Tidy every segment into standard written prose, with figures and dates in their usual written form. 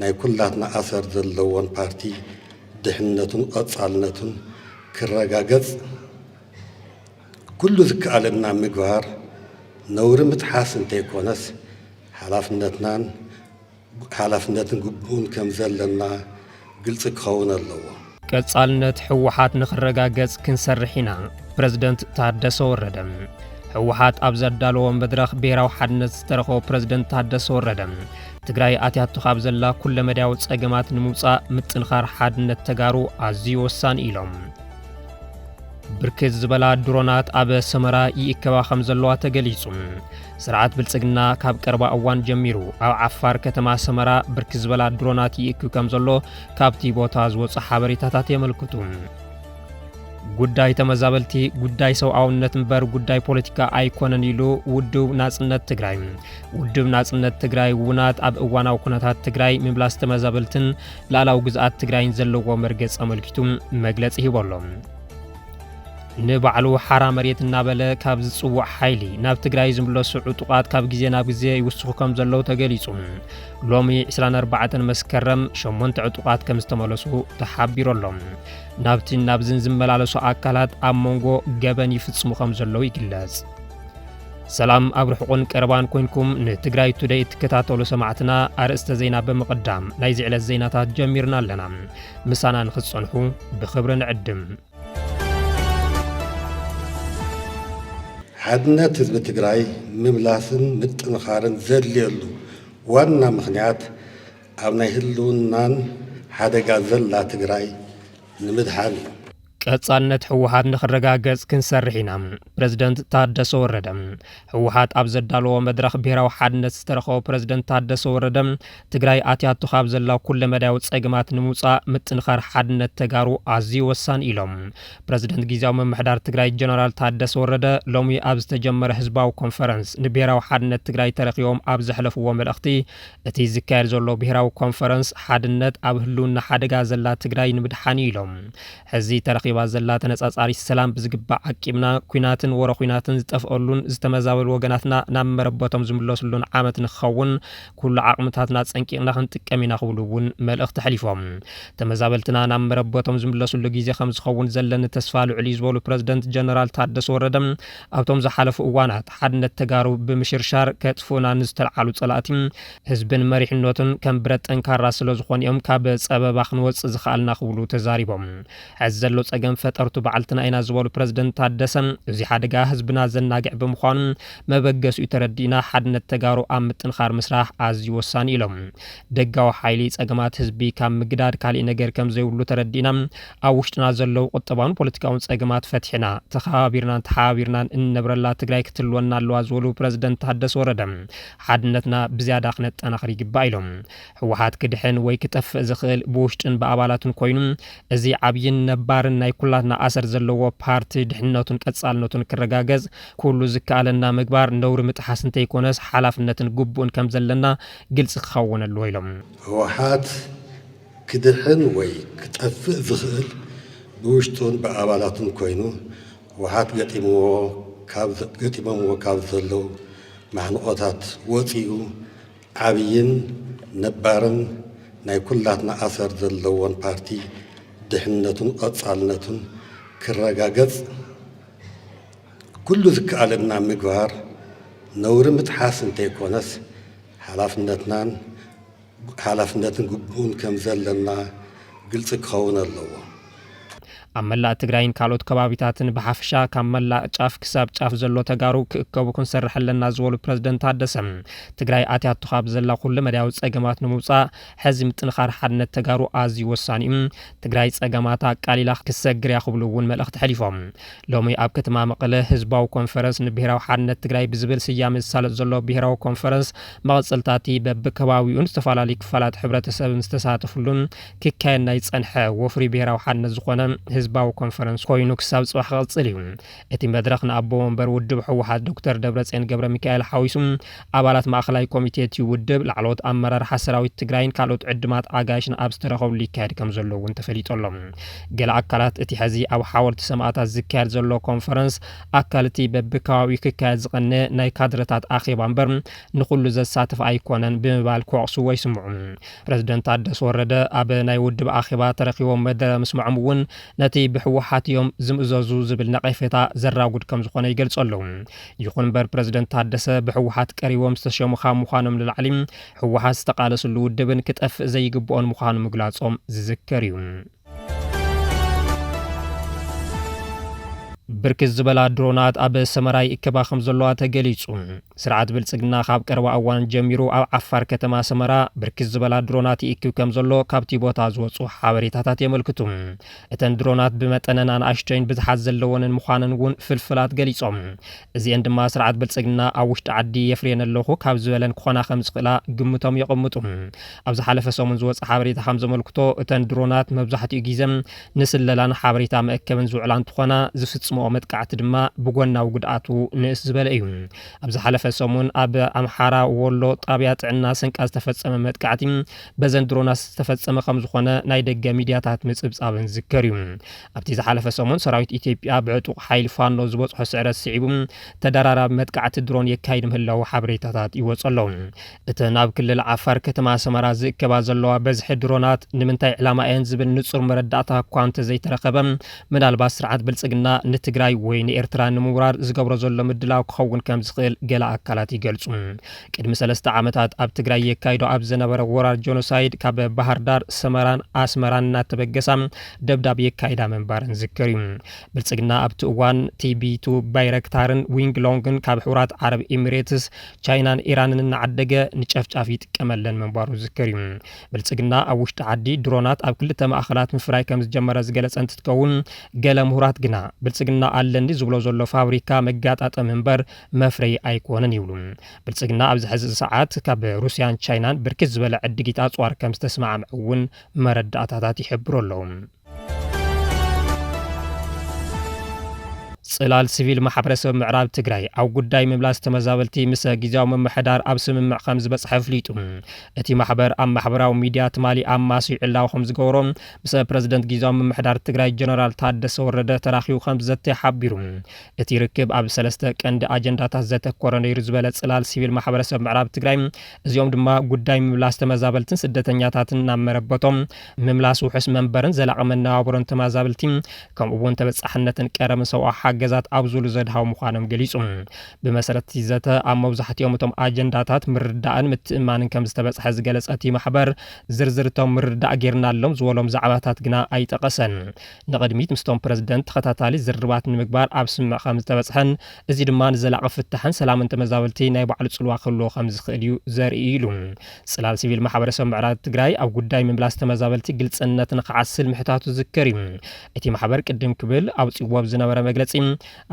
ናይ ኩላትና ኣሰር ዘለዎን ፓርቲ ድሕነቱን ቀጻልነቱን ክረጋገጽ ኩሉ ዝከኣለና ምግባር ነውሪ ምጥሓስ እንተይኮነስ ሓላፍነትን ግቡእን ከም ዘለና ግልጽ ክኸውን ኣለዎ። ቀጻልነት ሕወሓት ንኽረጋገጽ ክንሰርሕ ኢና። ፕረዚደንት ታደሰ ወረደ። ሕወሓት ኣብ ዘዳለዎ መድረኽ ብሔራዊ ሓድነት ዝተረኸቦ ፕረዚደንት ታደሰ ወረደ ትግራይ ኣትያቱ ካብ ዘላ ኩለ መድያዊ ጸገማት ንምውጻእ ምጥንኻር ሓድነት ተጋሩ ኣዝዩ ወሳኒ ኢሎም። ብርክት ዝበላ ድሮናት ኣብ ሰመራ ይእከባ ከም ዘለዋ ተገሊጹ። ስርዓት ብልጽግና ካብ ቀረባ እዋን ጀሚሩ ኣብ ዓፋር ከተማ ሰመራ ብርክት ዝበላ ድሮናት ይእክብ ከም ዘሎ ካብቲ ቦታ ዝወጹ ሓበሬታታት የመልክቱ። ጉዳይ ተመዛበልቲ ጉዳይ ሰብኣውነት እምበር ጉዳይ ፖለቲካ ኣይኮነን ኢሉ ውድብ ናጽነት ትግራይ። ውድብ ናጽነት ትግራይ ውናት ኣብ እዋናዊ ኩነታት ትግራይ ምምላስ ተመዛበልትን ላዕላዊ ግዝኣት ትግራይን ዘለዎ መርገጽ ኣመልኪቱ መግለጺ ሂቦሎም። ንባዕሉ ሓራ መሬት እናበለ ካብ ዝጽውዕ ሓይሊ ናብ ትግራይ ዝምለሱ ዕጡቃት ካብ ግዜ ናብ ግዜ ይውስኹ ከም ዘለዉ ተገሊጹ። ሎሚ 24 መስከረም 8 ዕጡቃት ከም ዝተመለሱ ተሓቢሮሎም። ናብዝን ዝመላለሱ ኣካላት ኣብ መንጎ ገበን ይፍጽሙ ከም ዘለዉ ይግለጽ። ሰላም ኣብ ርሑቕን ቀረባን ኮይንኩም ንትግራይ ቱዴይ እትከታተሉ ሰማዕትና ኣርእስተ ዜና በመቕዳም ናይ ዝዕለት ዜናታት ጀሚርና ኣለና። ምሳና ንኽትጸንሑ ብኽብሪ ንዕድም። ሓድነት ህዝቢ ትግራይ ምምላስን ምጥንኻርን ዘድልየሉ ዋና ምኽንያት ኣብ ናይ ህልውናን ሓደጋ ዘላ ትግራይ ንምድሓን እዩ። ቀጻልነት ሕወሓት ንኽረጋገጽ ክንሰርሕ ኢና። ፕረዚደንት ታደሰ ወረደ። ሕወሓት ኣብ ዘዳለዎ መድረኽ ብሔራዊ ሓድነት ዝተረኸቦ ፕረዚደንት ታደሰ ወረደ ትግራይ ኣትያቱ ካብ ዘላ ኩለ መድያዊ ጸገማት ንምውጻእ ምጥንኻር ሓድነት ተጋሩ ኣዝዩ ወሳኒ ኢሎም። ፕረዚደንት ጊዜያዊ ምምሕዳር ትግራይ ጀነራል ታደሰ ወረደ ሎሚ ኣብ ዝተጀመረ ህዝባዊ ኮንፈረንስ ንብሔራዊ ሓድነት ትግራይ ተረኺቦም ኣብ ዘሕለፍዎ መልእኽቲ እቲ ዝካየድ ዘሎ ብሔራዊ ኮንፈረንስ ሓድነት ኣብ ህልውና ሓደጋ ዘላ ትግራይ ንምድሓን ኢሎም። ሕዚ ተረኺባ ዘላ ተነጻጻሪ ሰላም ብዝግባእ ዓቂብና ኩናትን ወረ ኩናትን ዝጠፍአሉን ዝተመዛበሉ ወገናትና ናብ መረበቶም ዝምለሱሉን ዓመት ንኽኸውን ኩሉ ዓቕምታትና ጸንቂቕና ክንጥቀም ኢና ክብሉ እውን መልእኽቲ ሓሊፎም። ተመዛበልትና ናብ መረበቶም ዝምለሱሉ ግዜ ከም ዝኸውን ዘለኒ ተስፋ ልዑል እዩ ዝበሉ ፕረዚደንት ጀነራል ታደሰ ወረደ ኣብቶም ዝሓለፉ እዋናት ሓድነት ተጋሩ ብምሽርሻር ከጥፉና ንዝተለዓሉ ጸላእቲ ህዝብን መሪሕነቱን ከም ብረት ጠንካራ ስለ ዝኾኑ እዮም ካብ ጸበባ ክንወፅእ ዝኽኣልና ክብሉ ተዛሪቦም። ሕዚ ዘሎ ጸገም ፈጠርቱ በዓልትና ኢና ዝበሉ ፕረዚደንት ታደሰ እዚ ሓደጋ ህዝብና ዘናግዕ ብምዃኑ መበገሲኡ ተረዲእና ሓድነት ተጋሩ ኣብ ምጥንኻር ምስራሕ ኣዝዩ ወሳኒ ኢሎም። ደጋዊ ሓይሊ ጸገማት ህዝቢ ካብ ምግዳድ ካልእ ነገር ከም ዘይብሉ ተረዲእና ኣብ ውሽጥና ዘለው ቁጠባውን ፖለቲካውን ጸገማት ፈትሒና ተኸባቢርናን ተሓባቢርናን እንነብረላ ትግራይ ክትልወና ኣለዋ ዝበሉ ፕረዚደንት ታደሰ ወረደ ሓድነትና ብዝያዳ ክነጠናኽር ይግባእ ኢሎም። ሕወሓት ክድሕን ወይ ክጠፍእ ዝኽእል ብውሽጥን ብኣባላቱን ኮይኑ እዚ ዓብይን ነባርን ናይ ኩላትና ኣሰር ዘለዎ ፓርቲ ድሕነቱን ቀጻልነቱን ክረጋገጽ ኩሉ ዝከኣለና ምግባር ነውሪ ምጥሓስ እንተይኮነስ ሓላፍነትን ግቡእን ከም ዘለና ግልጽ ክኸውን ኣለዎ ኢሎም። ሕወሓት ክድሕን ወይ ክጠፍእ ዝኽእል ብውሽጡን ብኣባላቱን ኮይኑ ሕወሓት ገጢሞምዎ ካብ ዘለው ማሕንቆታት ወፂኡ ዓብይን ነባርን ናይ ኩላትና ኣሰር ዘለዎን ፓርቲ ድሕነቱን ቀጻልነቱን ክረጋገጽ ኩሉ ዝከኣለና ምግባር ነውሪ ምጥሓስ እንተይኮነስ ሓላፍነትን ግቡእን ከም ዘለና ግልጽ ክኸውን ኣለዎ። ኣብ መላእ ትግራይን ካልኦት ከባቢታትን ብሓፈሻ ካብ መላእ ጫፍ ክሳብ ጫፍ ዘሎ ተጋሩ ክእከቡ ክንሰርሕ ኣለና ዝበሉ ፕረዚደንት ታደሰ ትግራይ ኣትያቱ ካብ ዘላ ኩሉ መድያዊ ጸገማት ንምውጻእ ሕዚ ምጥንኻር ሓድነት ተጋሩ ኣዝዩ ወሳኒ እዩ። ትግራይ ጸገማታ ቃሊላ ክሰግር እያ ክብሉ እውን መልእኽቲ ሓሊፎም። ሎሚ ኣብ ከተማ መቐለ ህዝባዊ ኮንፈረንስ ንብሔራዊ ሓድነት ትግራይ ብዝብል ስያሜ ዝሳለጥ ዘሎ ብሔራዊ ኮንፈረንስ መቕጽልታቲ በብከባቢኡን ዝተፈላለዩ ክፋላት ሕብረተሰብን ዝተሳተፍሉን ክካየድ ናይ ጸንሐ ወፍሪ ብሔራዊ ሓድነት ዝኾነ ህዝባዊ ኮንፈረንስ ኮይኑ ክሳብ ጽባሕ ክቕጽል እዩ እቲ መድረኽ ንኣቦ ወንበር ውድብ ሕወሓት ዶክተር ደብረጽዮን ገብረ ሚካኤል ሓዊሱ ኣባላት ማእኸላይ ኮሚቴ እቲ ውድብ ላዕለዎት ኣመራርሓ ሰራዊት ትግራይን ካልኦት ዕድማት ኣጋይሽን ኣብ ዝተረኸብሉ ይካየድ ከም ዘሎ እውን ተፈሊጦሎም ገለ ኣካላት እቲ ሕዚ ኣብ ሓወልቲ ሰማዕታት ዝካየድ ዘሎ ኮንፈረንስ ኣካል እቲ በብከባቢኡ ክካየድ ዝቐነ ናይ ካድረታት ኣኼባ እምበር ንኹሉ ዘሳትፍ ኣይኮነን ብምባል ክወቕስዎ ይስምዑ ፕረዚደንት ታደሰ ወረደ ኣብ ናይ ውድብ ኣኼባ ተረኺቦም መደረ ምስማዖም እውን ነቲ ብሕወሓት እዮም ዝምእዘዙ ዝብል ነቐፌታ ዘራጉድ ከም ዝኾነ ይገልጸሉ ይኹን እምበር ፕረዚደንት ታደሰ ብሕወሓት ቀሪቦም ዝተሸሙ ካብ ምዃኖም ንላዕሊ ሕወሓት ዝተቃለሰሉ ውድብን ክጠፍእ ዘይግብኦን ምዃኑ ምግላጾም ዝዝከር እዩ ብርክት ዝበላ ድሮናት ኣብ ሰመራይ እከባ ከም ዘለዋ ተገሊጹ ስርዓት ብልጽግና ካብ ቀረባ እዋን ጀሚሩ ኣብ ዓፋር ከተማ ሰመራ ብርክት ዝበላ ድሮናት ይእክብ ከም ዘሎ ካብቲ ቦታ ዝወጹ ሓበሬታታት የመልክቱ እተን ድሮናት ብመጠነን ኣናእሽተይን ብዝሓት ዘለወንን ምዃነን እውን ፍልፍላት ገሊጾም እዚአን ድማ ስርዓት ብልጽግና ኣብ ውሽጢ ዓዲ የፍርየን ኣለኹ ካብ ዝበለን ክኾና ከም ዝኽእላ ግምቶም የቐምጡ ኣብ ዝሓለፈ ሰሙን ዝወጽ ሓበሬታ ከም ዘመልክቶ እተን ድሮናት መብዛሕትኡ ግዜ ንስለላን ሓበሬታ መእከብን ዝውዕላ እንትኾና ዝፍጽሙ መጥቃዕቲ ድማ ብጎናዊ ጉድኣቱ ንእስ ዝበለ እዩ ኣብ ዝሓለፈ ሰሙን ኣብ ኣምሓራ ወሎ ጣብያ ጥዕና ሰንቃ ዝተፈጸመ መጥቃዕቲ በዘን ድሮናት ዝተፈጸመ ከም ዝኾነ ናይ ደገ ሚድያታት ምጽብጻብን ዝዝከር እዩ ኣብቲ ዝሓለፈ ሰሙን ሰራዊት ኢትዮጵያ ብዕጡቕ ሓይሊ ፋኖ ዝበጽሖ ስዕረት ስዒቡ ተደራራቢ መጥቃዕቲ ድሮን የካይድ ምህላው ሓበሬታታት ይወጹ ኣለዉ እተን ኣብ ክልል ዓፋር ከተማ ሰመራ ዝእከባ ዘለዋ በዝሒ ድሮናት ንምንታይ ዕላማ እየን ዝብል ንጹር መረዳእታ እኳ እንተዘይተረኸበ ምናልባት ስርዓት ብልጽግና ትግራይ ወይ ንኤርትራ ንምውራር ዝገብሮ ዘሎ ምድላው ክኸውን ከም ዝኽእል ገለ ኣካላት ይገልጹ ቅድሚ 3 ዓመታት ኣብ ትግራይ የካይዶ ኣብ ዝነበረ ወራር ጆኖሳይድ ካብ ባህር ዳር ሰመራን ኣስመራን እናተበገሳ ደብዳቤ የካይዳ መንባርን ዝዝከር እዩ ብልጽግና ኣብቲ እዋን ቲቢ2 ባይረክታርን ዊንግ ሎንግን ካብ ሕቡራት ዓረብ ኤሚሬትስ ቻይናን ኢራንን እናዓደገ ንጨፍጫፍ ይጥቀመለን መንባሩ ዝዝከር እዩ ብልጽግና ኣብ ውሽጢ ዓዲ ድሮናት ኣብ ክልተ ማእኸላት ምፍራይ ከም ዝጀመረ ዝገለጸ እንትትከውን ገለ ምሁራት ግና ብልጽግና ኣለንዲ ዝብሎ ዘሎ ፋብሪካ መጋጣጠም እምበር መፍረይ ኣይኮነን ይብሉ ብልጽግና ኣብዚ ሕዚ ሰዓት ካብ ሩስያን ቻይናን ብርክት ዝበለ ዕድጊት ኣጽዋር ከም ዝተስማዕምዑ እውን መረዳእታታት ይሕብሩ ኣለዉ ጽላል ሲቪል ማሕበረሰብ ምዕራብ ትግራይ ኣብ ጉዳይ ምምላስ ተመዛበልቲ ምስ ጊዜያዊ መምሕዳር ኣብ ስምምዕ ከም ዝበጽሐ ፍሊጡ እቲ ማሕበር ኣብ ማሕበራዊ ሚድያ ትማሊ ኣብ ማስዩ ዕላው ከም ዝገብሮ ምስ ፕረዚደንት ጊዜያዊ መምሕዳር ትግራይ ጀነራል ታደሰ ወረደ ተራኺቡ ከም ዘተ ሓቢሩ እቲ ርክብ ኣብ 3 ቀንዲ ኣጀንዳታት ዘተኮረ ነይሩ ዝበለ ጽላል ሲቪል ማሕበረሰብ ምዕራብ ትግራይ እዚኦም ድማ ጉዳይ ምምላስ ተመዛበልትን ስደተኛታትን ናብ መረበቶም ምምላስ ውሕስ መንበርን ዘላቒ መነባብሮን ተመዛበልቲ ከምኡ'ውን ተበጻሕነትን ቀረም ሰብኣዊ ገዛት ኣብዙሉ ዘድሃው ምዃኖም ገሊጹ ብመሰረት ይዘተ ኣብ መብዛሕትኦም እቶም ኣጀንዳታት ምርዳእን ምትእማንን ከም ዝተበጽሐ ዝገለጸ እቲ ማሕበር ዝርዝርቶም ምርዳእ ጌርናሎም ዝበሎም ዛዕባታት ግና ኣይጠቐሰን ንቕድሚት ምስቶም ፕረዚደንት ተኸታታሊ ዝርባት ንምግባር ኣብ ስምምዕ ከም ዝተበጽሐን እዚ ድማ ንዘላቒ ፍታሕን ሰላምን ተመዛበልቲ ናይ ባዕሉ ጽልዋ ክህልዎ ከም ዝኽእል እዩ ዘርኢ ኢሉ ጽላል ሲቪል ማሕበረሰብ ምዕራብ ትግራይ ኣብ ጉዳይ ምምላስ ተመዛበልቲ ግልጽነትን ክዓስል ምሕታቱ ዝዝከር እዩ እቲ ማሕበር ቅድም ክብል ኣውፂዎ ዝነበረ መግለጺ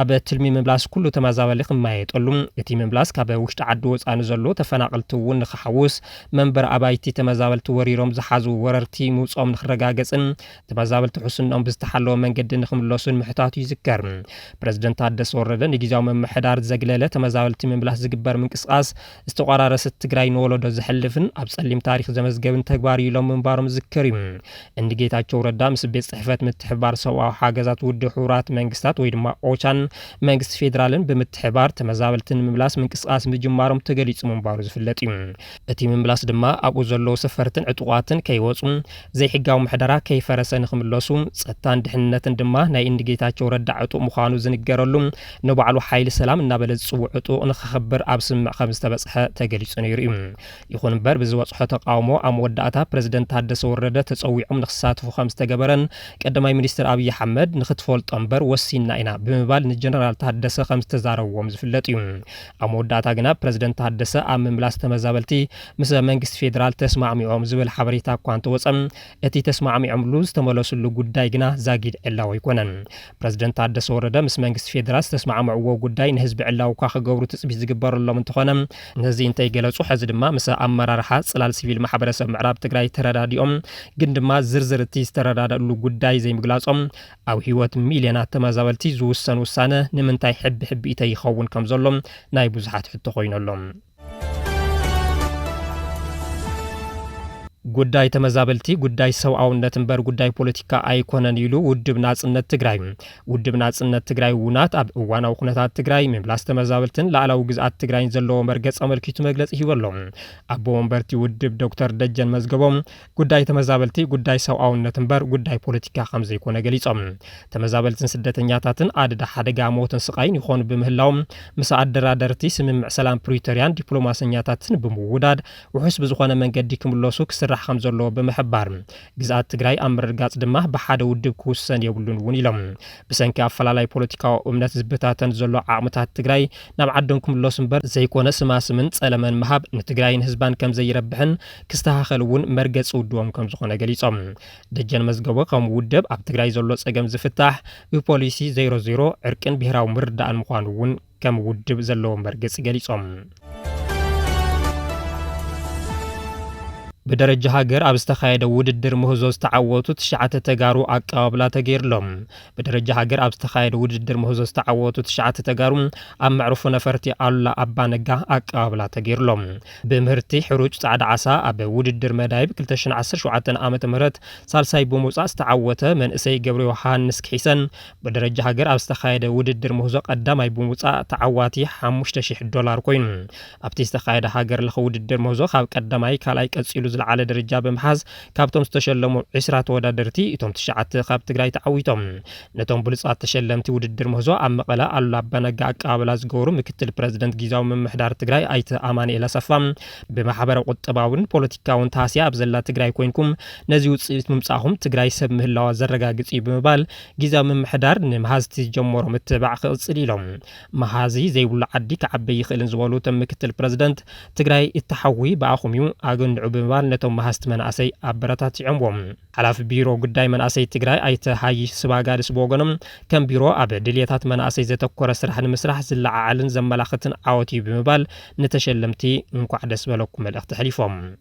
ኣብ ትልሚ ምምላስ ኩሉ ተመዛበሊ ክማየጠሉ እቲ ምምላስ ካብ ውሽጢ ዓዲ ወፃኒ ዘሎ ተፈናቀልቲ እውን ንኽሓውስ መንበር ኣባይቲ ተመዛበልቲ ወሪሮም ዝሓዙ ወረርቲ ምውጾም ንኽረጋገጽን ተመዛበልቲ ሕስኖም ብዝተሓለወ መንገዲ ንኽምለሱን ምሕታቱ ይዝከር ፕረዚደንት ታደሰ ወረደ ንጊዜያዊ መምሕዳር ዘግለለ ተመዛበልቲ ምምላስ ዝግበር ምንቅስቃስ ዝተቋራረሰ ትግራይ ንወለዶ ዝሕልፍን ኣብ ጸሊም ታሪክ ዘመዝገብን ተግባር ኢሎም ምንባሮም ዝዝከር እዩ እንዲ ጌታቸው ረዳ ምስ ቤት ጽሕፈት ምትሕብባር ሰብኣዊ ሓገዛት ውድብ ሕቡራት መንግስታት ወይ ድማ ኦቻን መንግስት ፌደራልን ብምትሕባር ተመዛበልትን ምምላስ ምንቅስቃስ ምጅማሮም ተገሊጹ ምንባሩ ዝፍለጥ እዩ እቲ ምምላስ ድማ ኣብኡ ዘለዉ ሰፈርትን ዕጡቋትን ከይወጹ ዘይሕጋዊ ምሕደራ ከይፈረሰ ንኽምለሱ ጸጥታን ድሕንነትን ድማ ናይ እንዲ ጌታቸው ረዳ ዕጡቕ ምዃኑ ዝንገረሉ ንባዕሉ ሓይሊ ሰላም እናበለ ዝጽውዕ ዕጡቕ ንኽኽብር ኣብ ስምምዕ ከም ዝተበጽሐ ተገሊጹ ነይሩ እዩ ይኹን እምበር ብዝበጽሖ ተቃውሞ ኣብ መወዳእታ ፕረዚደንት ታደሰ ወረደ ተጸዊዖም ንኽሳተፉ ከም ዝተገበረን ቀዳማይ ሚኒስትር ኣብይ ኣሕመድ ንኽትፈልጦ እምበር ወሲና ኢና ብምባል ንጀነራል ታደሰ ከም ዝተዛረብዎም ዝፍለጥ እዩ ኣብ መወዳእታ ግና ፕረዚደንት ታደሰ ኣብ ምምላስ ተመዛበልቲ ምስ መንግስቲ ፌደራል ተስማዕሚዖም ዝብል ሓበሬታ እኳ እንተወፀም እቲ ተስማዕሚዖምሉ ዝተመለሱሉ ጉዳይ ግና ዛጊድ ዕላው ኣይኮነን ፕረዚደንት ታደሰ ወረደ ምስ መንግስቲ ፌደራል ዝተስማዕምዕዎ ጉዳይ ንህዝቢ ዕላው እኳ ክገብሩ ትፅቢት ዝግበረሎም እንትኾነ ነዚ እንታይ ገለጹ ሕዚ ድማ ምስ ኣመራርሓ ጽላል ሲቪል ማሕበረሰብ ምዕራብ ትግራይ ተረዳዲኦም ግን ድማ ዝርዝር እቲ ዝተረዳደሉ ጉዳይ ዘይምግላጾም ኣብ ህይወት ሚልዮናት ተመዛበልቲ ዝውሰን ውሳነ ንምንታይ ሕቢ ይኸውን ከም ዘሎ ናይ ብዙሓት ሕቶ ኮይኖሎም ጉዳይ ተመዛበልቲ ጉዳይ ሰብኣውነት እምበር ጉዳይ ፖለቲካ ኣይኮነን ኢሉ ውድብ ናጽነት ትግራይ ውናት ኣብ እዋናዊ ኩነታት ትግራይ ምምላስ ተመዛበልትን ላዕላዊ ግዝኣት ትግራይን ዘለዎ መርገጽ ኣመልኪቱ መግለጺ ሂበሎም ኣቦ ወንበርቲ ውድብ ዶክተር ደጀን መዝገቦም ጉዳይ ተመዛበልቲ ጉዳይ ሰብኣውነት እምበር ጉዳይ ፖለቲካ ከም ዘይኮነ ገሊጾም ተመዛበልትን ስደተኛታትን ኣድዳ ሓደጋ ሞትን ስቃይን ይኾኑ ብምህላዎም ምስ ኣደራደርቲ ስምምዕ ሰላም ፕሪቶሪያን ዲፕሎማስኛታትን ብምውዳድ ውሑስ ብዝኾነ መንገዲ ክምለሱ ክስራሕ ከም ዘሎ ብምሕባር ግዝኣት ትግራይ ኣብ ምርጋጽ ድማ ብሓደ ውድብ ክውሰን የብሉን እውን ኢሎም ብሰንኪ ኣፈላላይ ፖለቲካዊ እምነት ዝብታተን ዘሎ ዓቕምታት ትግራይ ናብ ዓዶም ክምለሱ እምበር ዘይኮነ ስማስምን ጸለመን ምሃብ ንትግራይን ህዝባን ከም ዘይረብሕን ክስተኻኸል እውን መርገጽ ውድቦም ከም ዝኾነ ገሊጾም ደጀን መዝገቦ ከም ውድብ ኣብ ትግራይ ዘሎ ጸገም ዝፍታሕ ብፖሊሲ 00 ዕርቅን ብሄራዊ ምርዳእን ምዃኑ እውን ከም ውድብ ዘለዎ መርገጽ ገሊጾም بدرجة هاجر أبستخايد وددر مهزوز تعوتو تشعة تجارو أقابلا تجيرلهم بدرجة هاجر أبستخايد وددر مهزوز تعوتو تشعة تجارو أم معروف نفرتي الله أبانجا أقابلا تجيرلهم بمهرتي حروج سعد عسى أب وددر مدايب كلتشن عسر شعة آمة مرت صار سايبو موسى تعوته من إسي جبري وحان نسك حسن بدرجة هاجر أبستخايد وددر مهزوز قدام أيبو موسى تعواتي $5,000 كوين أبتستخايد هاجر لخود الدر مهزوز خاب قدام أي كلايك أسئلو على درجة بمحاز كابتم استشلموا 10 تودادرتي إتم تشعت خاب تجري تعويتم نتم بلصات تشلمتي وددر مهزو أم قلا الله بنجا قابل أزجور مكتل بريزيدنت جيزاو من محدار تجري أيت أمان إلى صفام بمحبر قطباون بوليتيكاون تاسيا بزلا تجري كوينكم نزيوت ممصاهم تجري سب مهلا زرقا قصي بمبال جيزاو من محدار نمحاز تجمر متبع خصليلهم محازي زي ولا عدي كعبي خلن زوالو تم مكتل بريزيدنت تجري التحوي باخوميو اغن عبمبال نتم مهست مناسي أبرتات عموم حلاف بيرو قداي مناسي تجري أيت هاي سباقارس بوغنم كم بيرو أب دليتات مناسي زتكور سرح المسرح زل عالن زملاختن عوتي بمبال نتشلمتي نكو عدس بلوكم الاختحليفهم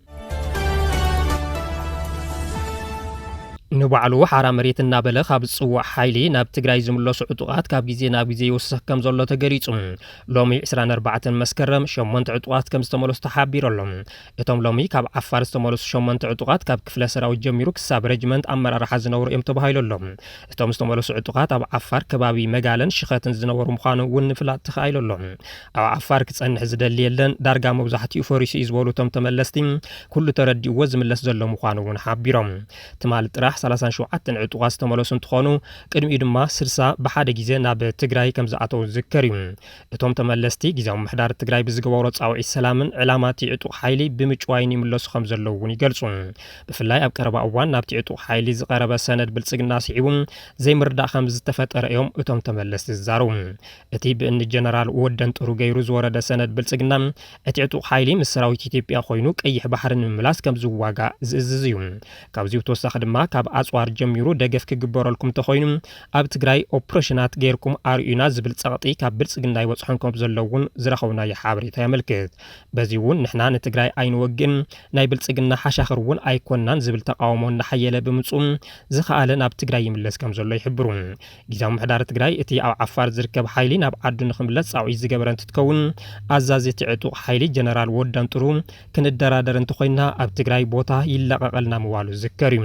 نبعلو حرام مريت النابلة خاب الصوع حيلي ناب تجري زملو عطوات كاب جزي ناب جزي وسخ كم زلوا تجريتهم لومي 24 مسكرم شمنت عطوات كم استملوا استحابير لهم اتم لومي كاب عفار استملوا شمنت عطوات كاب كفلا سراو جميرو كساب رجمنت امر راح زنور امتو بهايلو لهم اتم استملوا عطوات اب عفار كبابي مقالن شختن زنور مخانو ونفلات تخايلو لهم او عفار كتصنح زدليلن دارغا مبزحتي فوريسي يزولو تم تملستين كل تردي وز ملس زلو مخانو ونحابيرهم تمال طرح 37 عطوات استملوا تخونو قدم يدما 60 بحاده غيزه ناب تግራይ ከም ዝኣተው ዝከር እዩ እቶም ተመለስቲ ጊዜያዊ ምሕዳር ትግራይ ብዝገበሮ ጻውዒ ሰላምን ዕላማት ዕጡቕ ሓይሊ ብምጭዋይን ይምለሱ ከም ዘለውን ይገልጹ ብፍላይ ኣብ ቀረባ እዋን ናብቲ ዕጡቕ ሓይሊ ዝቐረበ ሰነድ ብልጽግና ሲዒቡ ዘይምርዳእ ከም ዝተፈጠረ እዮም እቶም ተመለስቲ ዝዛረቡ እቲ ብእን ጀነራል ወደን ጥሩ ገይሩ ዝወረደ ሰነድ ብልጽግና እቲ ዕጡቕ ሓይሊ ምስ ሰራዊት ኢትዮጵያ ኮይኑ ቀይሕ ባሕርን ምምላስ ከም ዝዋጋ ዝእዝዝ እዩ ካብዚ ተወሳኺ ድማ ካብ ኣጽዋር ጀሚሩ ደገፍ ክግበረልኩም ተኾይኑ ኣብ ትግራይ ኦፕሬሽናት ገይርኩም ኣርዩና ዝብል ጸቕጢ ካብ ብልጽግና ይወጽሖንኩም ዘለውን ዝረኸውና የሓበሬታ ያመልክት በዚ እውን ንሕና ንትግራይ ኣይንወግን ናይ ብልጽግና ሓሻኽር እውን ኣይኮናን ዝብል ተቃውሞ እናሓየለ ብምጹም ዝኸኣለ ናብ ትግራይ ይምለስ ከም ዘሎ ይሕብሩ ጊዜያዊ ምሕዳር ትግራይ እቲ ኣብ ዓፋር ዝርከብ ሓይሊ ናብ ዓዱ ንኽምለስ ጻውዒት ዝገበረ እንትትከውን ኣዛዚ እቲ ዕጡቕ ሓይሊ ጀነራል ወዳን ጥሩ ክንደራደር እንተኾይና ኣብ ትግራይ ቦታ ይለቐቐልና ምባሉ ዝከር እዩ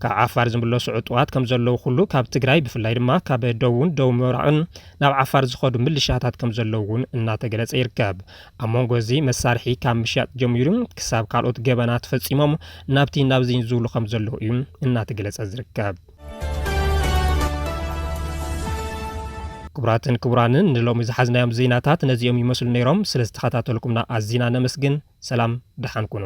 ካብ ዓፋር ዝምለሱ ዕጡቓት ከም ዘለዉ ኩሉ ካብ ትግራይ ብፍላይ ድማ ካብ ደቡብን ደቡብ ምብራቕን ናብ ዓፋር ዝኸዱ ምልሻታት ከም ዘለውን እናተገለጸ ይርከብ ኣብ መንጎ እዚ መሳርሒ ካብ ምሻጥ ጀሚሩ ክሳብ ካልኦት ገበናት ፈጺሞም ናብቲ ናብዚ ዝብሉ ከም ዘለዉ እዩ እናተገለጸ ዝርከብ ክቡራትን ክቡራንን ንሎሚ ዝሓዝናዮም ዜናታት ነዚኦም ይመስሉ ነይሮም ስለ ዝተኸታተልኩምና ኣዝና ነመስግን ሰላም ድሓን ኩኑ